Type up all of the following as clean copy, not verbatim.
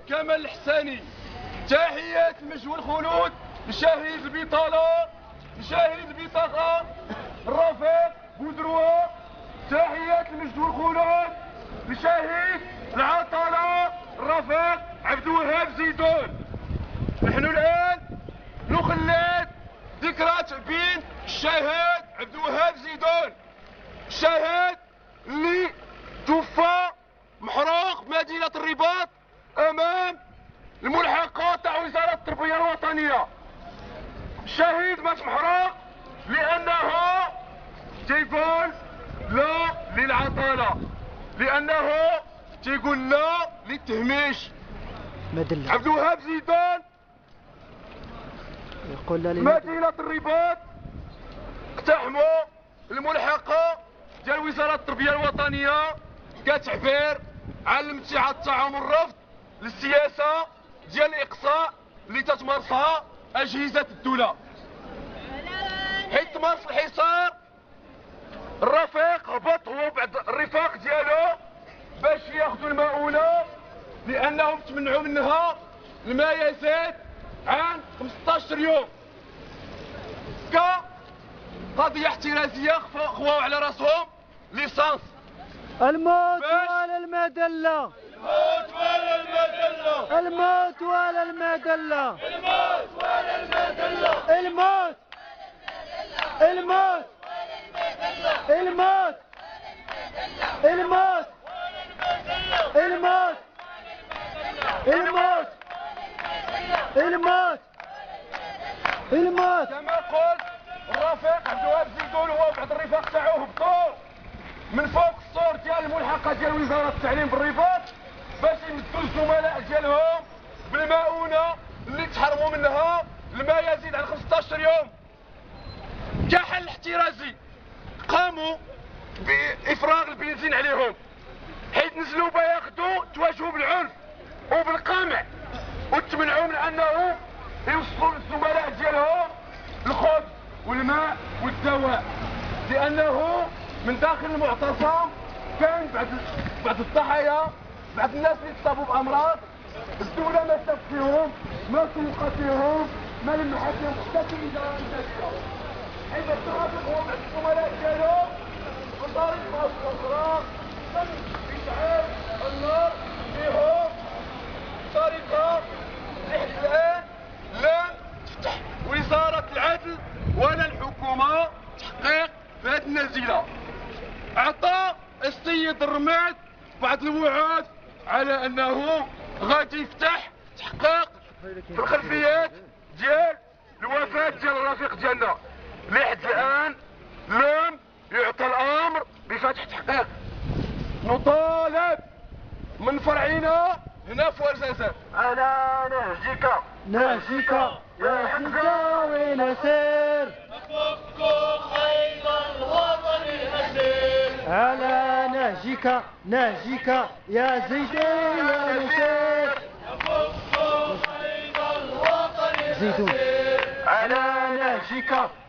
كمال الحساني. تحيات المجد والخلود لشهيد البطالة، لشهيد البطاقة الرفيق بودروة. تحيات المجد والخلود لشهيد العطلة الرفيق عبد الوهاب زيدون. نحن الآن نخلد ذكرى بين الشهيد عبد الوهاب زيدون، الشهيد اللي توفى محروق مدينة الرباط أمام الملحقات تاع وزارة التربية الوطنية. الشهيد مات محروق لأنه تيقول لا للعطلة، لأنه تيقول لا للتهميش. عبد الوهاب زيدون يقول لا مدينة الرباط اقتحموا الملحقة ديال وزارة التربية الوطنية كتعبير على الامتعاض تاعهم الرفض للسياسة ديال الإقصاء اللي تتمارسها أجهزة الدولة. حيت تمارس الحصار، الرفيق هبط هو بعد الرفاق ديالو باش ياخذوا المؤونة لأنهم تمنعوا منها لما يزيد عن 15 يوم. كقضية احترازية خواو على راسهم ليسانس. الموت ولا المدلة، الموت ولا المدلة، الموت ولا المدلة، الموت ولا المدلة، الموت الموت الموت الموت الموت الموت الموت الموت. كما قلت الرفيق عبد الوهاب زيدون هو بعض الرفاق تاعو هبطوا من فوق السور ديال الملحقة ديال وزارة التعليم بالرباط باش يمدوا الزملاء ديالهم بالمؤونة اللي تحرموا منها لما يزيد عن 15 يوم. كحل احترازي قاموا بإفراغ البنزين عليهم، حيث نزلوا بياخذوا تواجهوا بالعنف وبالقمع وتمنعوا من انه يوصلوا للزملاء ديالهم الخبز والماء والدواء، لانه من داخل المعتصم كان بعض الضحايا، بعض الناس اللي تصابوا بامراض الدوله ما شافت فيهم، ما سوقت فيهم، ما لمحت فيهم حتى في اداره الداخليه، حيث الترافق هو بعض الزملاء ديالهم بطريقه اخرى تم اشعال النار فيهم بطريقه لحد الان لم تفتح وزاره العدل ولا الحكومه تحقيق في هذه النزيله. اعطى السيد الرماد بعض الوعود على انه غادي يفتح تحقيق في الخلفيات ديال الوفاه ديال الرفيق ديالنا. لحد الان لم يعطى الامر بفتح تحقيق. نطالب من فرعنا هنا في ورزازات على نهجك يا حمزاوي نسير، نفك خيل الوطن الأسير، على نهجك يا زيدي يا نسير، نفك خيل الوطن الأسير، على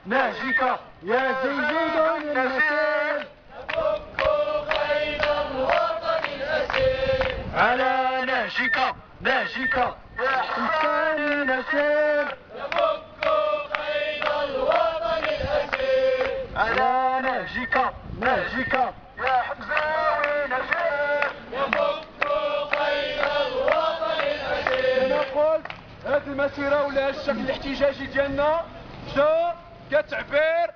نهجك يا زيدون النسير، نفك خيل الوطن الأسير، على نهجك يا حمزاوي نسير، نفك خيل الوطن الأسير، على نهجك يا حمزاوي نسير. نفك خيل الوطن الأسير. كما قلت هذه المسيرة ولا الشكل الاحتجاجي ديالنا جا كتعبير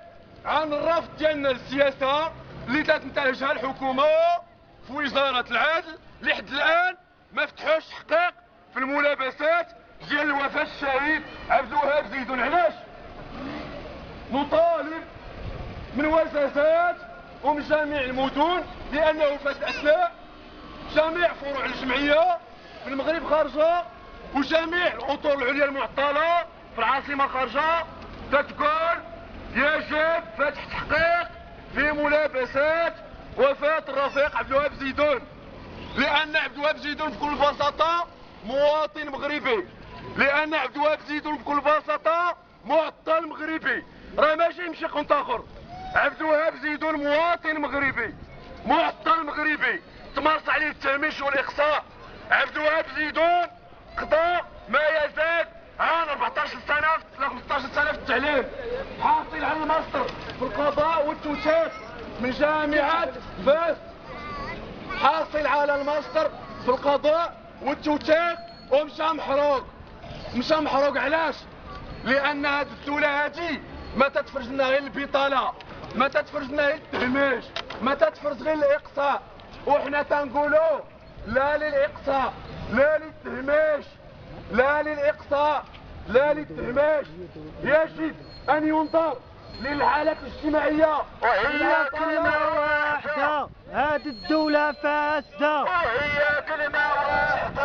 عن الرفض ديالنا للسياسة اللي تنتهجها الحكومة في وزارة العدل. لحد الآن ما فتحوش تحقيق في الملابسات ديال الوفاة الشهيد عبد الوهاب زيدون. علاش؟ نطالب من وزازات ومن جميع المدن لأنه في الأثناء جميع فروع الجمعية في المغرب خارجة وجميع الأطر العليا المعطلة في العاصمة خارجة تتقول يجب فتح تحقيق في ملابسات وفاة الرفيق عبد الوهاب زيدون، لأن عبد الوهاب زيدون بكل بساطة مواطن مغربي، لأن عبد الوهاب زيدون بكل بساطة معطل مغربي، راه ماشي يمشي كونت آخر. عبد الوهاب زيدون مواطن مغربي معطل مغربي تمارس عليه التهميش والإقصاء. عبد الوهاب زيدون توتيخ من جامعة فاس حاصل على الماستر في القضاء والتوتيخ ومشى محروق. مشى محروق علاش؟ لأن هاد الدولة هادي ما تتفرج لنا غير البطالة، ما تتفرج لنا غير التهميش، ما تتفرج غير الإقصاء، وحنا تنقولوا لا للإقصاء لا للتهميش لا للإقصاء لا للتهميش. يجب أن ينظر للحالة الاجتماعية وهي كلمة واحدة، هذه الدولة فاسدة. وهي كلمة واحدة.